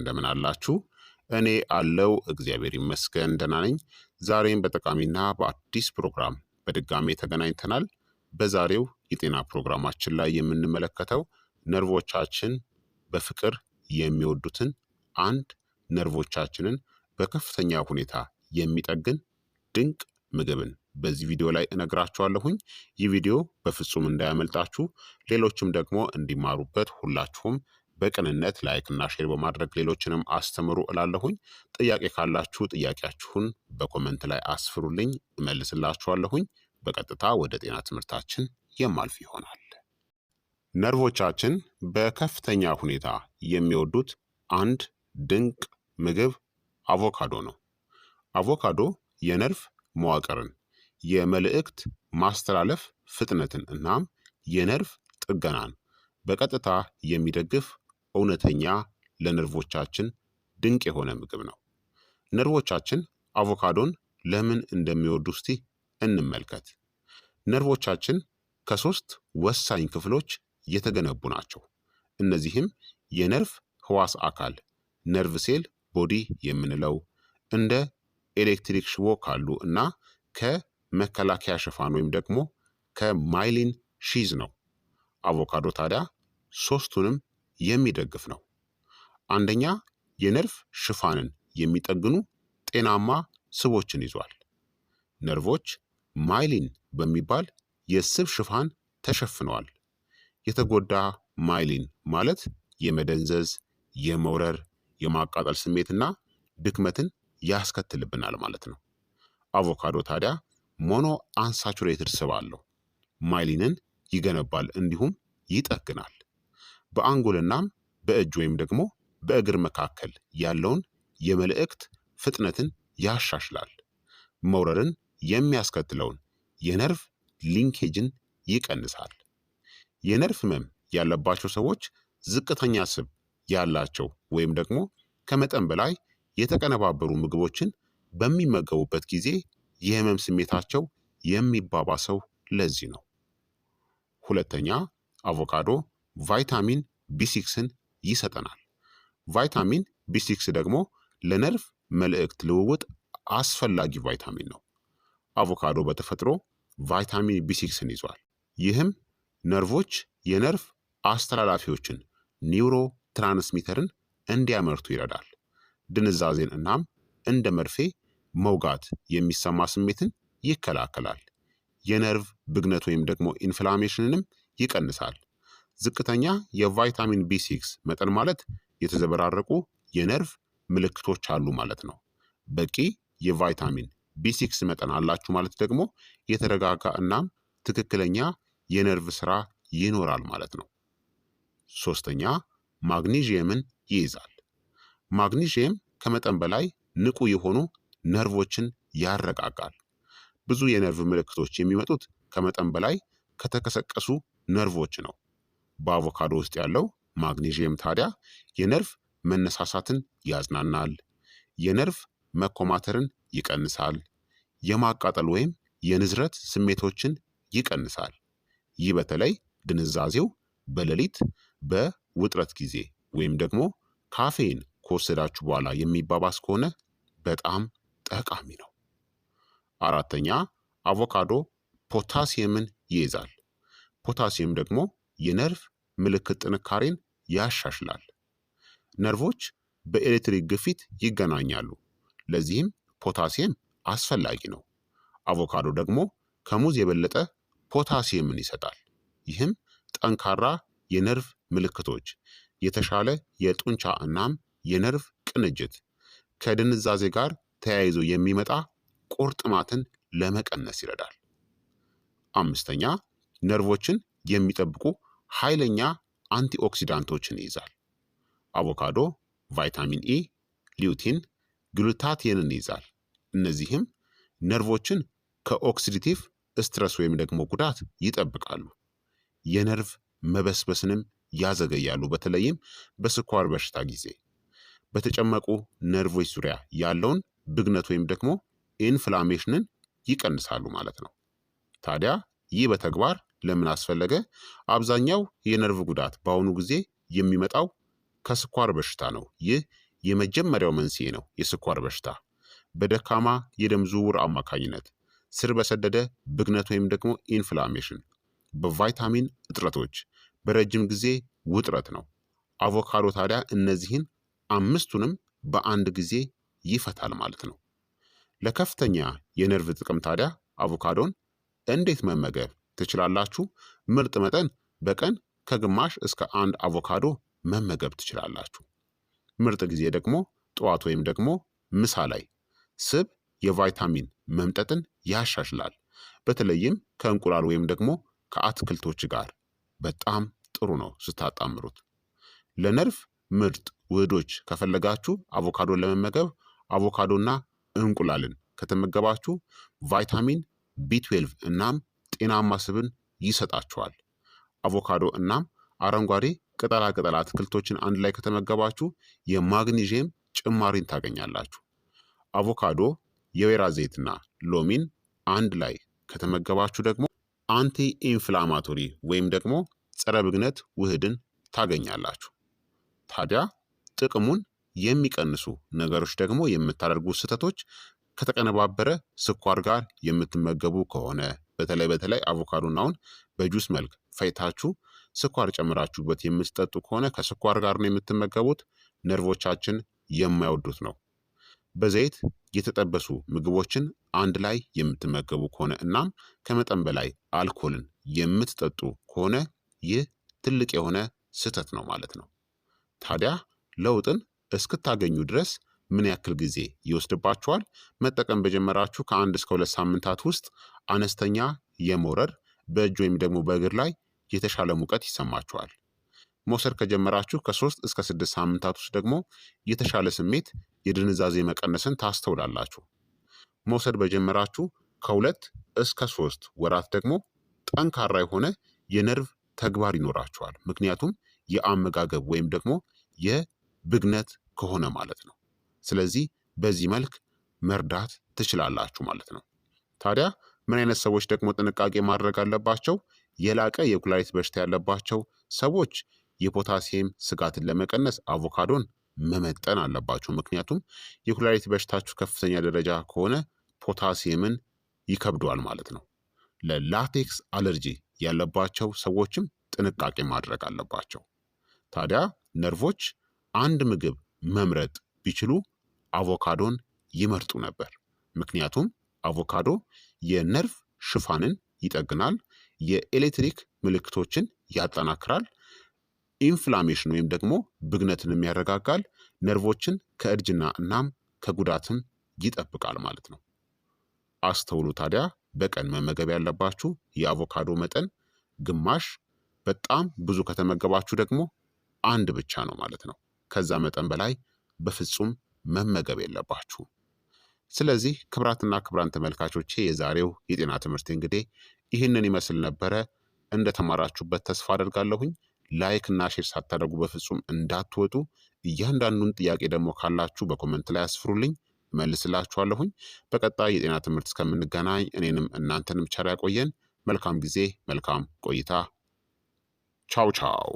እንደምን አላችሁ? እኔ አለው እግዚአብሔር ይመስገን ደህና ነኝ። ዛሬም በጠቃሚና በአዲስ ፕሮግራም በድጋሜ ተገናኝተናል። በዛሬው የጤና ፕሮግራማችን ላይ የምንመለከተው ነርቮቻችን በፍቅር የሚወዱትን አንድ ነርቮቻችንን በከፍተኛ ሁኔታ የሚጠግን ድንቅ ምግብን በዚህ ቪዲዮ ላይ እነግራችኋለሁኝ። ይህ ቪዲዮ በፍጹም እንዳያመልጣችሁ፣ ሌሎችም ደግሞ እንዲማሩበት ሁላችሁም በቅንነት ላይክና ሼር በማድረግ ሌሎችንም አስተምሩ እላለሁኝ። ጥያቄ ካላችሁ ጥያቄያችሁን በኮመንት ላይ አስፍሩልኝ፣ እመልስላችኋለሁኝ። በቀጥታ ወደ ጤና ትምህርታችን የማልፍ ይሆናል። ነርቮቻችን በከፍተኛ ሁኔታ የሚወዱት አንድ ድንቅ ምግብ አቮካዶ ነው። አቮካዶ የነርቭ መዋቅርን፣ የመልእክት ማስተላለፍ ፍጥነትን እናም የነርቭ ጥገናን በቀጥታ የሚደግፍ እውነተኛ ለነርቮቻችን ድንቅ የሆነ ምግብ ነው። ነርቮቻችን አቮካዶን ለምን እንደሚወዱ እስቲ እንመልከት። ነርቮቻችን ከሶስት ወሳኝ ክፍሎች የተገነቡ ናቸው። እነዚህም የነርቭ ህዋስ አካል ነርቭ ሴል ቦዲ የምንለው፣ እንደ ኤሌክትሪክ ሽቦ ካሉ እና ከመከላከያ ሽፋን ወይም ደግሞ ከማይሊን ሺዝ ነው። አቮካዶ ታዲያ ሶስቱንም የሚደግፍ ነው። አንደኛ የነርቭ ሽፋንን የሚጠግኑ ጤናማ ስቦችን ይዟል። ነርቮች ማይሊን በሚባል የስብ ሽፋን ተሸፍነዋል። የተጎዳ ማይሊን ማለት የመደንዘዝ፣ የመውረር፣ የማቃጠል ስሜትና ድክመትን ያስከትልብናል ማለት ነው። አቮካዶ ታዲያ ሞኖ አንሳቹሬትድ ስብ አለው። ማይሊንን ይገነባል እንዲሁም ይጠግናል። በአንጎልናም በእጅ ወይም ደግሞ በእግር መካከል ያለውን የመልእክት ፍጥነትን ያሻሽላል። መውረርን የሚያስከትለውን የነርቭ ሊንኬጅን ይቀንሳል። የነርቭ ህመም ያለባቸው ሰዎች ዝቅተኛ ስብ ያላቸው ወይም ደግሞ ከመጠን በላይ የተቀነባበሩ ምግቦችን በሚመገቡበት ጊዜ የህመም ስሜታቸው የሚባባሰው ለዚህ ነው። ሁለተኛ አቮካዶ ቫይታሚን ቢ6ን ይሰጠናል። ቫይታሚን ቢ6 ደግሞ ለነርቭ መልእክት ልውውጥ አስፈላጊ ቫይታሚን ነው። አቮካዶ በተፈጥሮ ቫይታሚን ቢ6ን ይዟል። ይህም ነርቮች የነርቭ አስተላላፊዎችን ኒውሮ ትራንስሚተርን እንዲያመርቱ ይረዳል። ድንዛዜን እናም እንደ መርፌ መውጋት የሚሰማ ስሜትን ይከላከላል። የነርቭ ብግነት ወይም ደግሞ ኢንፍላሜሽንንም ይቀንሳል። ዝቅተኛ የቫይታሚን ቢ6 መጠን ማለት የተዘበራረቁ የነርቭ ምልክቶች አሉ ማለት ነው። በቂ የቫይታሚን ቢ6 መጠን አላችሁ ማለት ደግሞ የተረጋጋ እናም ትክክለኛ የነርቭ ስራ ይኖራል ማለት ነው። ሶስተኛ ማግኒዥየምን ይይዛል። ማግኒዥየም ከመጠን በላይ ንቁ የሆኑ ነርቮችን ያረጋጋል። ብዙ የነርቭ ምልክቶች የሚመጡት ከመጠን በላይ ከተቀሰቀሱ ነርቮች ነው። በአቮካዶ ውስጥ ያለው ማግኔዥየም ታዲያ የነርቭ መነሳሳትን ያዝናናል፣ የነርቭ መኮማተርን ይቀንሳል፣ የማቃጠል ወይም የንዝረት ስሜቶችን ይቀንሳል። ይህ በተለይ ድንዛዜው በሌሊት በውጥረት ጊዜ ወይም ደግሞ ካፌን ከወሰዳችሁ በኋላ የሚባባስ ከሆነ በጣም ጠቃሚ ነው። አራተኛ አቮካዶ ፖታሲየምን ይይዛል። ፖታሲየም ደግሞ የነርቭ ምልክት ጥንካሬን ያሻሽላል። ነርቮች በኤሌክትሪክ ግፊት ይገናኛሉ። ለዚህም ፖታሲየም አስፈላጊ ነው። አቮካዶ ደግሞ ከሙዝ የበለጠ ፖታሲየምን ይሰጣል። ይህም ጠንካራ የነርቭ ምልክቶች፣ የተሻለ የጡንቻ እናም የነርቭ ቅንጅት፣ ከድንዛዜ ጋር ተያይዞ የሚመጣ ቁርጥማትን ለመቀነስ ይረዳል። አምስተኛ ነርቮችን የሚጠብቁ ኃይለኛ አንቲኦክሲዳንቶችን ይይዛል። አቮካዶ ቫይታሚን ኢ፣ ሊዩቲን፣ ግሉታቲየንን ይይዛል። እነዚህም ነርቮችን ከኦክሲዲቲቭ ስትረስ ወይም ደግሞ ጉዳት ይጠብቃሉ። የነርቭ መበስበስንም ያዘገያሉ። በተለይም በስኳር በሽታ ጊዜ በተጨመቁ ነርቮች ዙሪያ ያለውን ብግነት ወይም ደግሞ ኢንፍላሜሽንን ይቀንሳሉ ማለት ነው። ታዲያ ይህ በተግባር ለምን አስፈለገ? አብዛኛው የነርቭ ጉዳት በአሁኑ ጊዜ የሚመጣው ከስኳር በሽታ ነው። ይህ የመጀመሪያው መንስኤ ነው የስኳር በሽታ። በደካማ የደም ዝውውር አማካኝነት፣ ስር በሰደደ ብግነት ወይም ደግሞ ኢንፍላሜሽን፣ በቫይታሚን እጥረቶች፣ በረጅም ጊዜ ውጥረት ነው። አቮካዶ ታዲያ እነዚህን አምስቱንም በአንድ ጊዜ ይፈታል ማለት ነው። ለከፍተኛ የነርቭ ጥቅም ታዲያ አቮካዶን እንዴት መመገብ ትችላላችሁ? ምርጥ መጠን በቀን ከግማሽ እስከ አንድ አቮካዶ መመገብ ትችላላችሁ። ምርጥ ጊዜ ደግሞ ጠዋት ወይም ደግሞ ምሳ ላይ። ስብ የቫይታሚን መምጠጥን ያሻሽላል። በተለይም ከእንቁላል ወይም ደግሞ ከአትክልቶች ጋር በጣም ጥሩ ነው ስታጣምሩት። ለነርቭ ምርጥ ውህዶች ከፈለጋችሁ አቮካዶን ለመመገብ አቮካዶና እንቁላልን ከተመገባችሁ ቫይታሚን ቢ12 እናም ጤናማ ስብን ይሰጣችኋል። አቮካዶ እናም አረንጓዴ ቅጠላ ቅጠል አትክልቶችን አንድ ላይ ከተመገባችሁ የማግኒዥየም ጭማሪን ታገኛላችሁ። አቮካዶ፣ የወይራ ዘይትና ሎሚን አንድ ላይ ከተመገባችሁ ደግሞ አንቲ ኢንፍላማቶሪ ወይም ደግሞ ጸረ ብግነት ውህድን ታገኛላችሁ። ታዲያ ጥቅሙን የሚቀንሱ ነገሮች ደግሞ የምታደርጉ ስህተቶች ከተቀነባበረ ስኳር ጋር የምትመገቡ ከሆነ በተለይ አቮካዶን አሁን በጁስ መልክ ፈይታችሁ ስኳር ጨምራችሁበት የምትጠጡ ከሆነ ከስኳር ጋር ነው የምትመገቡት። ነርቮቻችን የማይወዱት ነው። በዘይት የተጠበሱ ምግቦችን አንድ ላይ የምትመገቡ ከሆነ እናም ከመጠን በላይ አልኮልን የምትጠጡ ከሆነ ይህ ትልቅ የሆነ ስህተት ነው ማለት ነው። ታዲያ ለውጥን እስክታገኙ ድረስ ምን ያክል ጊዜ ይወስድባችኋል? መጠቀም በጀመራችሁ ከ1 እስከ 2 ሳምንታት ውስጥ አነስተኛ የመውረድ በእጅ ወይም ደግሞ በእግር ላይ የተሻለ ሙቀት ይሰማችኋል። መውሰድ ከጀመራችሁ ከ3 እስከ 6 ሳምንታት ውስጥ ደግሞ የተሻለ ስሜት፣ የድንዛዜ መቀነስን ታስተውላላችሁ። መውሰድ በጀመራችሁ ከ2 እስከ 3 ወራት ደግሞ ጠንካራ የሆነ የነርቭ ተግባር ይኖራችኋል። ምክንያቱም የአመጋገብ ወይም ደግሞ የብግነት ከሆነ ማለት ነው። ስለዚህ በዚህ መልክ መርዳት ትችላላችሁ ማለት ነው። ታዲያ ምን አይነት ሰዎች ደግሞ ጥንቃቄ ማድረግ አለባቸው? የላቀ የኩላሊት በሽታ ያለባቸው ሰዎች የፖታሲየም ስጋትን ለመቀነስ አቮካዶን መመጠን አለባቸው። ምክንያቱም የኩላሊት በሽታችሁ ከፍተኛ ደረጃ ከሆነ ፖታሲየምን ይከብደዋል ማለት ነው። ለላቴክስ አለርጂ ያለባቸው ሰዎችም ጥንቃቄ ማድረግ አለባቸው። ታዲያ ነርቮች አንድ ምግብ መምረጥ ቢችሉ አቮካዶን ይመርጡ ነበር። ምክንያቱም አቮካዶ የነርቭ ሽፋንን ይጠግናል፣ የኤሌክትሪክ ምልክቶችን ያጠናክራል፣ ኢንፍላሜሽን ወይም ደግሞ ብግነትንም ያረጋጋል፣ ነርቮችን ከእርጅና እናም ከጉዳትም ይጠብቃል ማለት ነው። አስተውሉ ታዲያ በቀን መመገብ ያለባችሁ የአቮካዶ መጠን ግማሽ፣ በጣም ብዙ ከተመገባችሁ ደግሞ አንድ ብቻ ነው ማለት ነው። ከዛ መጠን በላይ በፍጹም መመገብ የለባችሁም። ስለዚህ ክቡራትና ክቡራን ተመልካቾቼ የዛሬው የጤና ትምህርት እንግዲህ ይህንን ይመስል ነበረ። እንደተማራችሁበት ተስፋ አደርጋለሁኝ። ላይክ እና ሼር ሳታደርጉ በፍጹም እንዳትወጡ። እያንዳንዱን ጥያቄ ደግሞ ካላችሁ በኮመንት ላይ አስፍሩልኝ፣ እመልስላችኋለሁኝ። በቀጣይ የጤና ትምህርት እስከምንገናኝ እኔንም እናንተንም ቸር ያቆየን። መልካም ጊዜ፣ መልካም ቆይታ። ቻው ቻው።